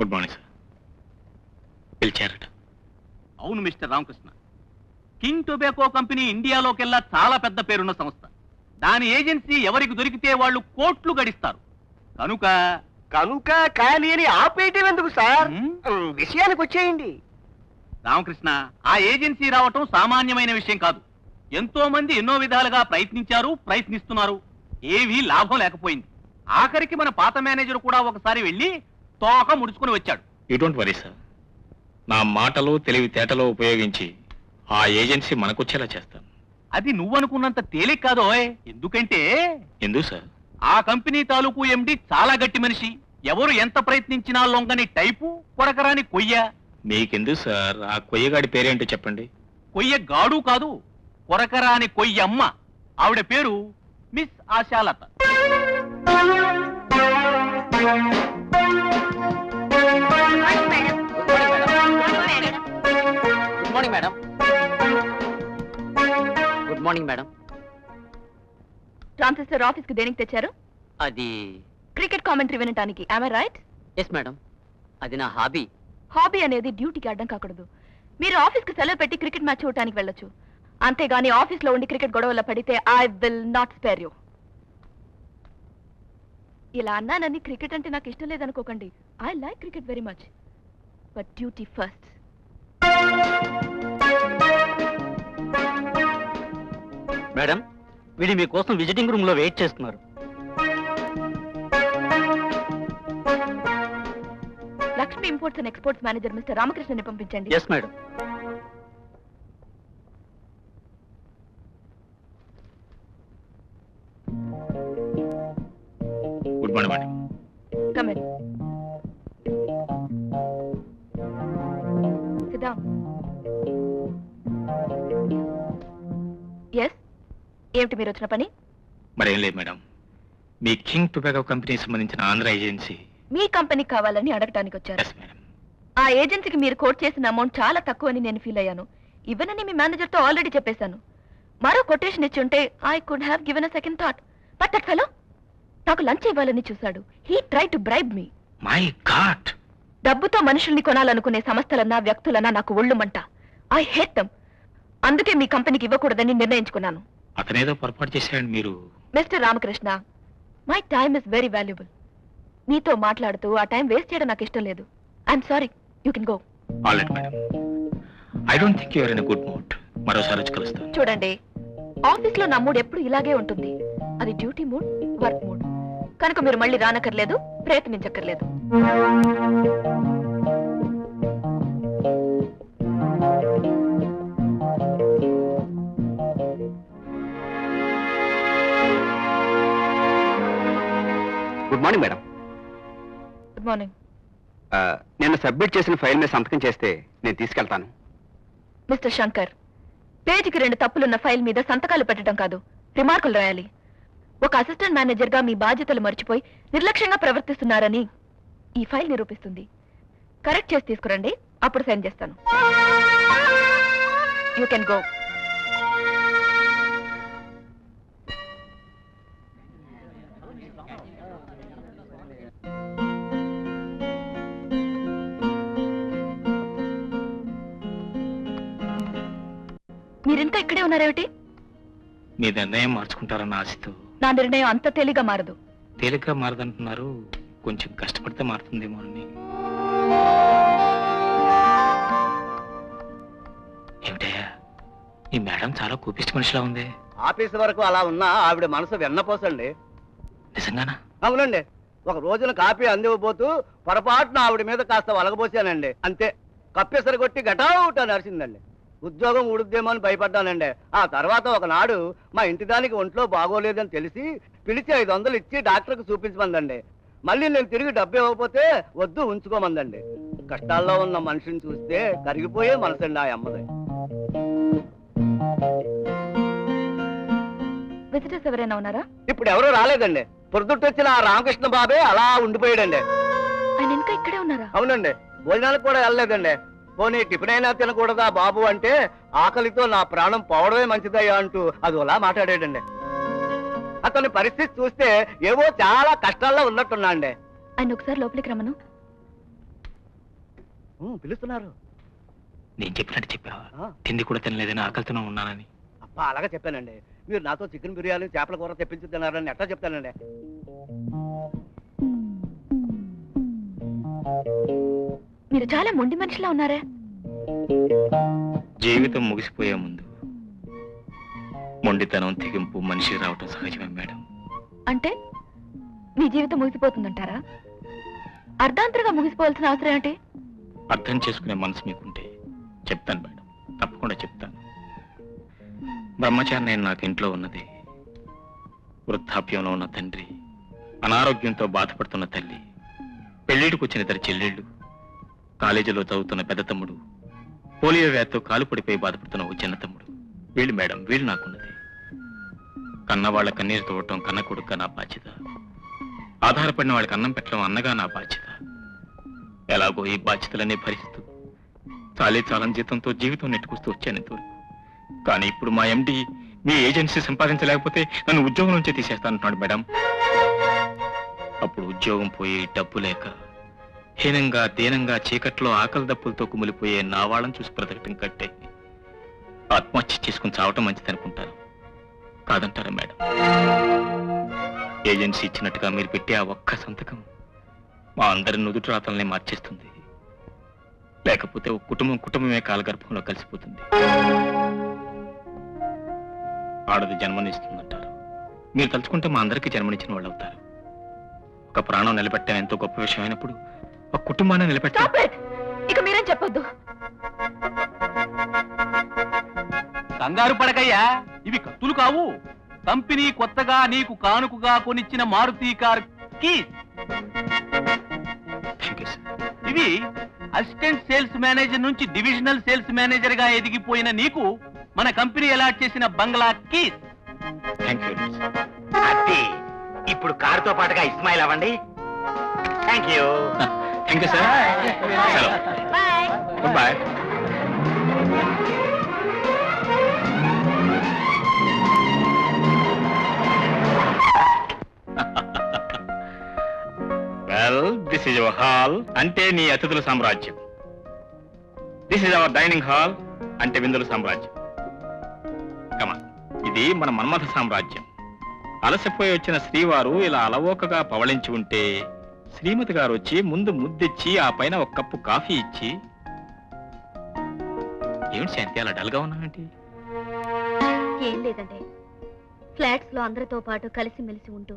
Good morning sir. పిలిచారట? అవును mister Ramakrishna. King Tobacco Company ఇండియాలోకెల్లా చాలా పెద్ద పేరున్న సంస్థ. దాని ఏజెన్సీ ఎవరికి దొరికితే వాళ్ళు కోట్లు గడిస్తారు. కనుక కనుక కానీ అని ఆపేయటం ఎందుకు సార్? విషయానికి వచ్చేయండి. రామకృష్ణ, ఆ ఏజెన్సీ రావటం సామాన్యమైన విషయం కాదు. ఎంతో మంది ఎన్నో విధాలుగా ప్రయత్నిస్తున్నారు. ఏవీ లాభం లేకపోయింది. ఆఖరికి మన పాత మేనేజర్ కూడా ఒకసారి వెళ్ళి తోక ముడుచుకుని వచ్చాడు. You don't worry sir. నా మాటలు తెలివితేటలో ఉపయోగించి ఆ ఏజెన్సీ మనకొచ్చేలా చేస్తాను. అది నువ్వనుకున్నంత తేలిక కాదోయ్. ఎందుకంటే ఎందుకు సార్? ఆ కంపెనీ తాలూకు ఎండి చాలా గట్టి మనిషి. ఎవరు ఎంత ప్రయత్నించినా లొంగని టైపు, కొరకరాని కొయ్య. మీకెందుకు సార్? ఆ కొయ్యగాడి పేరేంటో చెప్పండి. కొయ్య గాడు కాదు, కొరకరాని కొయ్యమ్మ. ఆవిడ పేరు miss Ashalata. Good morning madam. Good morning madam. Transistor office కి దేనికి తెచ్చారు? అది క్రికెట్ కామెంటరీ వినటానికి. am I right? Yes madam, అది నా హాబీ. హాబీ అనేది డ్యూటీకి అడ్డం కాకూడదు. మీరు ఆఫీస్ కి సెలవు పెట్టి క్రికెట్ మ్యాచ్ చూడటానికి వెళ్ళొచ్చు. అంతేగాని ఆఫీస్ లో ఉండి క్రికెట్ గొడవల్లో పడితే I will not spare you. ఇలా అన్నానని క్రికెట్ అంటే నాకు ఇష్టం లేదనుకోకండి. I like cricket very much, but duty first. Madam, వీడి మీకోసం విజిటింగ్ రూమ్ లో వెయిట్ చేస్తున్నారు. Lakshmi imports and exports manager mister రామకృష్ణని పంపించండి. Yes madam. Good morning madam. Come in. Sit down. Yes? ఏమిటి మీరు వచ్చిన పని? మరేం లేదు మేడం. మీ కింగ్ టొబాకో కంపెనీకి సంబంధించిన ఆంధ్ర ఏజెన్సీ మీ కంపెనీ కావాలని అడగటానికి వచ్చారు. Yes madam. ఆ ఏజెన్సీకి మీరు కోట్ చేసిన అమౌంట్ చాలా తక్కువ అని నేను ఫీల్ అయ్యాను. ఇవ్వనని మీ మేనేజర్తో ఆల్రెడీ చెప్పేశాను. మరో కొటేషన్ ఇచ్చి ఉంటే I could have given a second thought. But that fellow నాకు లంచ్ ఇవ్వాలని చూశాడు. He try to bribe me. My God! డబ్బుతో మనుషుల్ని కొనాలనుకునే సంస్థలన్నా వ్యక్తులన్నా నాకు ఒళ్ళుమంట. I hate dum. అందుకే మీ కంపెనీకి ఇవ్వకూడదని నిర్ణయించుకున్నాను. అతనేదో పొరపాటు చేశాడు. మీరు mister Ramakrishna, my time is very valuable. మీతో మాట్లాడుతూ ఆ టైం వేస్ట్ చేయడం నాకు ఇష్టం లేదు. I'm sorry, you can go. All right madam. I don't think you are in a good mood. మరోసారి వచ్చి కలుస్తాను. చూడండి, ఆఫీస్ లో నా మూడ్ ఎప్పుడు ఇలాగే ఉంటుంది. అది డ్యూటీ మూడ్, వర్క్ మూడ్. కనుక మీరు మళ్ళీ రానక్కర్లేదు, ప్రయత్నించక్కర్లేదు. Good morning madam. Good morning. నేను సబ్మిట్ చేసిన ఫైల్ మీద సంతకం చేస్తే నేను తీసుకెళ్తాను. మిస్టర్ శంకర్, పేజీకి 2 తప్పులున్న ఫైల్ మీద సంతకాలు పెట్టడం కాదు, రిమార్కులు రాయాలి. ఒక అసిస్టెంట్ మేనేజర్ గా మీ బాధ్యతలు మర్చిపోయి నిర్లక్ష్యంగా ప్రవర్తిస్తున్నారని ఈ ఫైల్ నిరూపిస్తుంది. కరెక్ట్ చేసి తీసుకురండి, అప్పుడు సైన్ చేస్తాను. You can go. మీరింకా ఇక్కడే ఉన్నారేమిటి? మీ నిర్ణయం మార్చుకుంటారన్న ఆశతో. నా నిర్ణయం అంత తేలిగా మారదు. తేలిగ్గా మారదంటున్నారు. కొంచెం కష్టపడితే మారుతుందేమో అని. ఏమిటయ్యా, ఈ మేడం చాలా కూపిష్టి మనిషిలా ఉంది. ఆఫీస్ వరకు అలా ఉన్నా ఆవిడ మనసు వెన్నపోసండి. నిజంగానా? అవునండి. ఒక రోజున కాఫీ అందివ్వబోతూ పొరపాటున ఆవిడ మీద కాస్త వలగబోసానండి. అంతే, కప్పెసరు కొట్టి గటౌట్ అని అరిసిందండి. ఉద్యోగం ఊడుద్దేమో అని భయపడ్డానండి. ఆ తర్వాత ఒకనాడు మా ఇంటి దానికి ఒంట్లో బాగోలేదని తెలిసి పిలిచి 500 ఇచ్చి డాక్టర్కి చూపించమందండి. మళ్ళీ నేను తిరిగి డబ్బు ఇవ్వకపోతే వద్దు ఉంచుకోమందండి. కష్టాల్లో ఉన్న మనిషిని చూస్తే కరిగిపోయే మనసండి ఆ అమ్మది. విజిటర్స్ ఎవరైనా ఉన్నారా? ఇప్పుడు ఎవరూ రాలేదండి. పొద్దుటొచ్చిన ఆ రామకృష్ణ బాబే అలా ఉండిపోయాడండి. ఆయన ఇంకా ఇక్కడే ఉన్నారా? అవునండి. భోజనాలకు కూడా వెళ్ళలేదండి. పోనీ టిఫిన్ అయినా తినకూడదా బాబు అంటే ఆకలితో నా ప్రాణం పోవడమే మంచిదయ్యా అంటూ అదోలా మాట్లాడాడండి. అతని పరిస్థితి చూస్తే ఏవో చాలా కష్టాల్లో ఉన్నట్టున్నా అండి. ఆయన ఒకసారి లోపలికి రమ్మను. పిలుస్తున్నారు. నేను చెప్పినట్టు చెప్పావా? ఆ. తిండి కూడా తినలేదని ఆకలితోనే ఉన్నానని. అబ్బా అలాగా చెప్పానండి. మీరు నాతో చికెన్ బిర్యానీ చేపల కూర తెప్పించి తిన్నారని ఎట్లా చెప్తానండి? మీరు చాలా మొండి మనిషిలా ఉన్నారే. జీవితం ముగిసిపోయే ముందు మొండితనం తెగింపు మనిషి రావటం సహజమే మేడం. అంటే మీ జీవితం ముగిసిపోతుందంటారా? అర్ధాంతరంగా ముగిసిపోవాల్సిన అవసరం ఏంటి? అర్థం చేసుకునే మనసు మీకుంటే చెప్తాను మేడం, తప్పకుండా చెప్తాను. బ్రహ్మచారి నేను నాకు ఇంట్లో ఉన్నది, వృద్ధాప్యంలో ఉన్న తండ్రి, అనారోగ్యంతో బాధపడుతున్న తల్లి, పెళ్లిడికి వచ్చిన ఇద్దరు చెల్లెళ్ళు, కాలేజీలో చదువుతున్న పెద్ద తమ్ముడు, పోలియో వ్యాధితో కాలు పడిపోయి బాధపడుతున్న ఓ చిన్న తమ్ముడు. వీళ్ళు మేడం, వీళ్ళు నాకున్నది. కన్నవాళ్ల కన్నీరు తోడటం కన్న కొడుక నా బాధ్యత. ఆధారపడిన వాళ్ళకి అన్నం పెట్టడం అన్నగా నా బాధ్యత. ఎలాగో ఈ బాధ్యతలన్నీ భరిస్తూ చాలని జీతంతో జీవితం నెట్టుకొస్తూ వచ్చాను ఇంతవరకు. కానీ ఇప్పుడు మా ఎండి మీ ఏజెన్సీ సంపాదించలేకపోతే నన్ను ఉద్యోగం నుంచే తీసేస్తానంటున్నాడు మేడం. అప్పుడు ఉద్యోగం పోయి డబ్బు లేక హీనంగా దీనంగా చీకట్లో ఆకలి దప్పులతో కుమిలిపోయే నా వాళ్ళని చూసి బ్రతకటం కట్టే ఆత్మహత్య చేసుకుని చావటం మంచిది అనుకుంటాను. కాదంటారా మేడం? ఏజెన్సీ ఇచ్చినట్టుగా మీరు పెట్టే ఆ ఒక్క సంతకం మా అందరి నుదుటి రాతల్ని మార్చేస్తుంది. లేకపోతే ఒక కుటుంబమే కాలగర్భంలో కలిసిపోతుంది. ఆడది జన్మనిస్తుందంటారు. మీరు తలుచుకుంటే మా అందరికీ జన్మనిచ్చిన వాళ్ళు అవుతారు. ఒక ప్రాణం నిలబెట్టడం ఎంతో గొప్ప విషయం అయినప్పుడు ఒక కుటుంబాన్ని నిలబెట్టాలి. Stop it! ఇక మీరేం చెప్పొద్దు. కంగారు పడకయ్యా, ఇవి కత్తులు కావు. కంపెనీ కొత్తగా నీకు కానుకగా కొనిచ్చిన Maruti car keys. Thank you sir. ఇవి అసిస్టెంట్ సేల్స్ మేనేజర్ నుంచి డివిజనల్ సేల్స్ మేనేజర్ గా ఎదిగిపోయిన నీకు మన కంపెనీ అలాట్ చేసిన బంగ్లా కీస్. థ్యాంక్ యూ అది ఇప్పుడు కారుతో పాటుగా ఇస్మాయిల్ అవ్వండి. Thank you. Thank you sir. Good boy. Well, this is your hall, అంటే నీ అతిథుల సామ్రాజ్యం. This is our dining hall, అంటే విందుల సామ్రాజ్యం. కమా, ఇది మన మన్మథ సామ్రాజ్యం. అలసిపోయి వచ్చిన శ్రీవారు ఇలా అలవోకగా పవళించి ఉంటే శ్రీమతి గారు వచ్చి ముందు ముద్దిచ్చి ఆ పైన ఒక కప్పు కాఫీ ఇచ్చి, ఏమిటి శాంతి అలా డల్గా ఉన్నావేంటి? ఏం లేదండి, ఫ్లాట్స్ లో అందరితో పాటు కలిసిమెలిసి ఉంటూ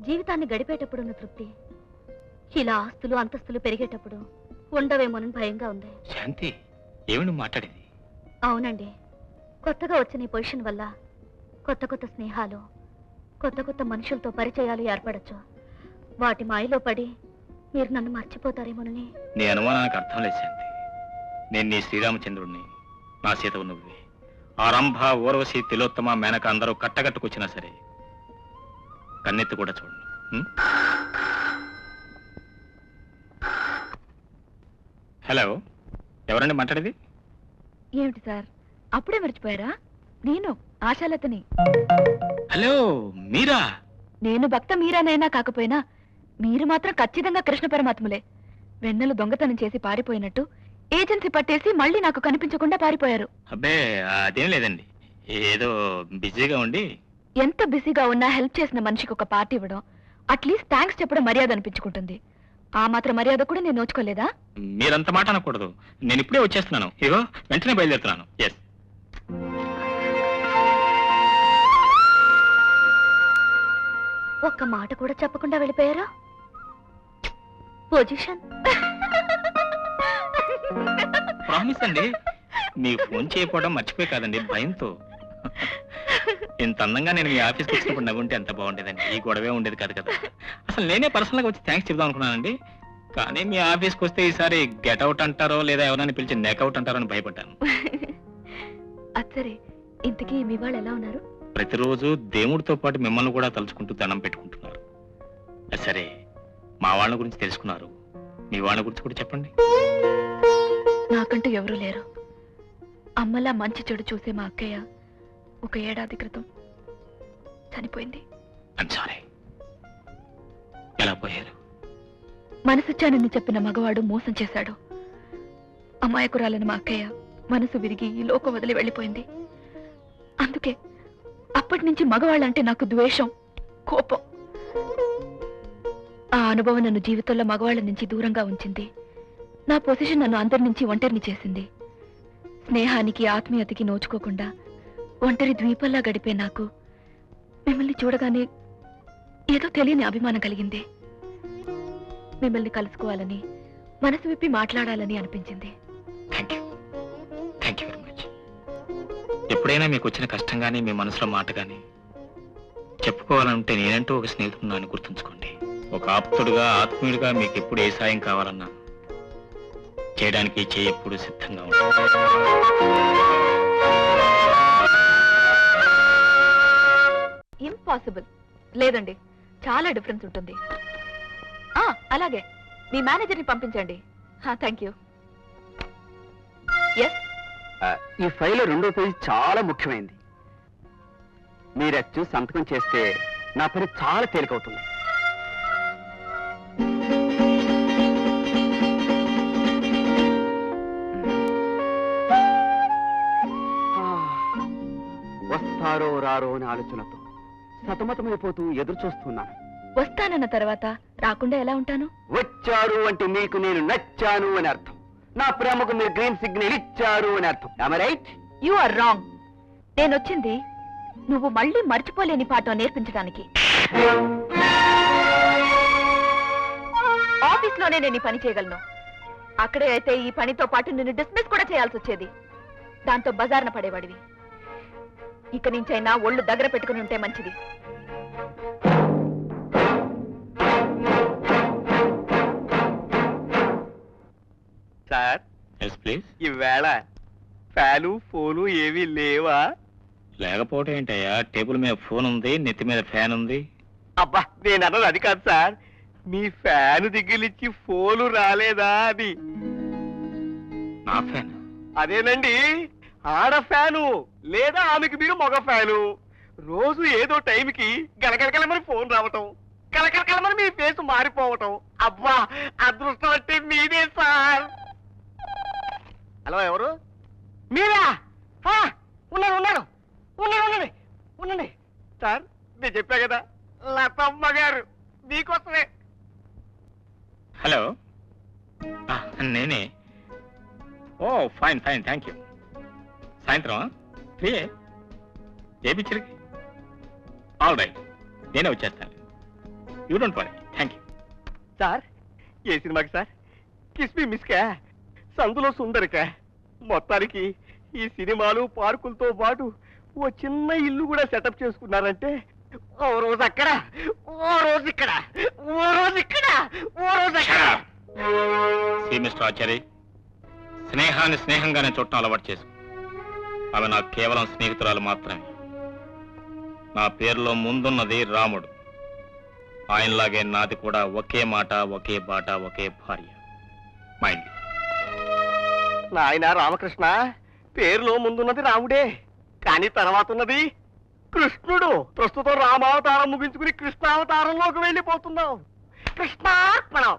జీవితాన్ని గడిపేటప్పుడున్న తృప్తి ఇలా ఆస్తులు అంతస్తులు పెరిగేటప్పుడు ఉండవేమోనని భయంగా ఉంది. శాంతి, ఏమిటి మాట్లాడేది? అవునండి, కొత్తగా వచ్చిన ఈ పొజిషన్ వల్ల కొత్త కొత్త స్నేహాలు, కొత్త కొత్త మనుషులతో పరిచయాలు ఏర్పడచ్చు. వాటి మాయలో పడి మీరు నన్ను మర్చిపోతారేమోనని. నీ అనుమానానికి అర్థం లేదు శాంతి. నేను నీ శ్రీరామచంద్రుడిని, నా సీతవు నువ్వే. ఆరంభ, ఊర్వశి, తిలోత్తమ, మేనక అందరూ కట్టగట్టుకొచ్చినా సరే కన్నెత్తి కూడా చూడండి. హలో, ఎవరండి మాట్లాడేది? ఏమిటి సార్, అప్పుడే మర్చిపోయారా? నేను ఆశాలతని. హలో, మీరా? నేను భక్త మీరానైనా కాకపోయినా మీరు మాత్రం ఖచ్చితంగా కృష్ణ పరమాత్ములే. వెన్నెలు దొంగతనం చేసి పారిపోయినట్టు ఏజెన్సీ పట్టేసి మళ్ళీ నాకు కనిపించకుండా పారిపోయారు. అబ్బే, అదేం లేదండి, ఏదో బిజీగా ఉండి. ఎంత బిజీగా ఉన్నా హెల్ప్ చేసిన మనిషికి ఒక పార్టీ ఇవ్వడం, అట్లీస్ట్ థ్యాంక్స్ చెప్పడం మర్యాద అనిపించుకుంటుంది. ఆ మాత్రం మర్యాద కూడా నేను నోచుకోలేదా? మీరంత మాట అనకూడదు. నేను ఇప్పుడే వచ్చేస్తున్నాను. ఇగో వెంటనే బయలుదేరుతున్నాను. ఎస్. ఒక్క మాట కూడా చెప్పకుండా వెళ్ళిపోయారా? పొజిషన్ ప్రామిస్ అండి. మీ ఫోన్ చేయకపోవడం మర్చిపోయి కాదండి, భయంతో. ఇంత అందంగా నేను మీ ఆఫీస్కి వచ్చినప్పుడు నవ్వుంటే ఎంత బాగుండేదండి. ఈ గొడవే ఉండేది కాదు కదా. అసలు నేనే పర్సనల్ గా వచ్చి థ్యాంక్స్ చెప్దాం అనుకున్నానండి. కానీ మీ ఆఫీస్కి వస్తే ఈసారి గెట్ అవుట్ అంటారో లేదా ఎవరైనా పిలిచి నెక్అవుట్ అంటారో అని భయపడ్డాను. అచ్చరే, ఇంతకీ మీ వాళ్ళు ఎలా ఉన్నారు? ప్రతిరోజు దేవుడితో పాటు మిమ్మల్ని కూడా తలుచుకుంటూ దండం పెట్టుకుంటున్నారు. సరే, మా వాళ్ళ గురించి తెలుసుకున్నారు, మీ వాళ్ళ గురించి కూడా చెప్పండి. నాకంటూ ఎవరూ లేరు. అమ్మలా మంచి చెడు చూసే మా అక్కయ్య 1 ఏడాది క్రితం చనిపోయింది. I'm sorry. ఎలా పోయారు? మనసిచ్చానని చెప్పిన మగవాడు మోసం చేశాడు. అమాయకురాలని మా అక్కయ్య మనసు విరిగి ఈ లోకం వదిలి వెళ్ళిపోయింది. అందుకే అప్పటి నుంచి మగవాళ్ళంటే నాకు ద్వేషం, కోపం. ఆ అనుభవం నన్ను జీవితంలో మగవాళ్ళ నుంచి దూరంగా ఉంచింది. నా పొజిషన్ నన్ను అందరి నుంచి ఒంటరిని చేసింది. స్నేహానికి ఆత్మీయతకి నోచుకోకుండా ఒంటరి ద్వీపంలా గడిపే నాకు మిమ్మల్ని చూడగానే ఏదో తెలియని అభిమానం కలిగింది. మిమ్మల్ని కలుసుకోవాలని, మనసు విప్పి మాట్లాడాలని అనిపించింది. Thank you very much. ఎప్పుడైనా మీకు వచ్చిన కష్టం కానీ మీ మనసులో మాట కానీ చెప్పుకోవాలంటే నేనంటూ ఒక స్నేహితుడిని గుర్తుంచుకోండి. ఒక ఆప్తుడుగా, ఆత్మీయుడిగా మీకు ఎప్పుడు ఏ సాయం కావాలన్నా చేయడానికి చేయి ఎప్పుడు సిద్ధంగా ఉంటుంది. ఇంపాసిబుల్. లేదండి, చాలా డిఫరెన్స్ ఉంటుంది. అలాగే మీ మేనేజర్ని పంపించండి. Thank you. ఎస్, ఈ ఫైల్ 2వ పేజీ చాలా ముఖ్యమైనది. మీరచ్చు సంతకం చేస్తే నా పని చాలా తేలికవుతుంది. వస్తారో రారో అని ఆలోచనతో సతమతమైపోతూ ఎదురు చూస్తున్నాను. వస్తానన్న తర్వాత రాకుండా ఎలా ఉంటాను? వచ్చారు అంటే మీకు నేను నచ్చాను అని అర్థం. నా ప్రేమకు మీరు గ్రీన్ సిగ్నల్ ఇచ్చారు అని అర్థం. రైట్? You are wrong. నేనొచ్చింది నువ్వు మళ్ళీ మర్చిపోలేని పాఠం నేర్పించడానికి. ఆఫీస్ లోనే నేను ఈ పని చేయగలను. అక్కడే అయితే ఈ పనితో పాటు నిన్ను డిస్మిస్ కూడా చేయాల్సి వచ్చేది. దాంతో బజార్న పడేవాడివి. ఇక నుంచైనా ఒళ్ళు దగ్గర పెట్టుకుని ఉంటే మంచిది. Sir, yes please. ఈవేళ ఫ్యాను ఫోను ఏమీ లేవా? లేకపోవటం ఏంటయ్యా, టేబుల్ మీద ఫోన్ ఉంది, నెత్తి మీద ఫ్యాన్ ఉంది. అబ్బా, నేను అన్నది అది కాదు సార్. మీ ఫ్యాను దిగిలిచ్చి ఫోను రాలేదా అని. నా ఫ్యాన్? అదేనండి, ఆడ ఫ్యాను లేదా ఆమెకి మీరు మగ ఫ్యాను. రోజు ఏదో టైంకి గలగలగలమని ఫోన్ రావటం, కలకలకలమని మీ ఫేస్ మారిపోవటం. అబ్బా, అదృష్టం అంటే మీదే సార్. హలో, ఎవరు? మీరా? ఉండండి సార్, నేను చెప్పా కదా, లతమ్మ గారు మీకోసమే. హలో, నేనే. Oh fine thank you. సాయంత్రం ఫ్రీ? ఏ పిక్చర్కి? ఆల్ రైట్, నేనే వచ్చేస్తాను. You don't worry. Thank you. Sir, ఏ సినిమాకి సార్? కిస్మి మిస్కా, సందులో సుందరికా? మొత్తానికి ఈ సినిమాలు పార్కులతో పాటు ఓ చిన్న ఇల్లు కూడా సెటప్ చేసుకున్నారంటే ఓ రోజు అక్కడ, ఓ రోజు ఇక్కడ, ఓ రోజు ఇక్కడ, ఓ రోజు అక్కడ. మిస్టర్ ఆచారి, స్నేహాన్ని స్నేహంగానే చూడటం అలవాటు చేసుకో. ఆమె నాకు కేవలం స్నేహితురాలు మాత్రమే. నా పేరులో ముందున్నది రాముడు. ఆయనలాగే నాది కూడా ఒకే మాట, ఒకే బాట, ఒకే భార్య. మైండ్. నాయన రామకృష్ణ, పేరులో ముందున్నది రాముడే, కానీ తర్వాత ఉన్నది కృష్ణుడు. ప్రస్తుతం రామావతారం ముగించుకుని కృష్ణావతారంలోకి వెళ్ళిపోతున్నావు. కృష్ణార్పణం.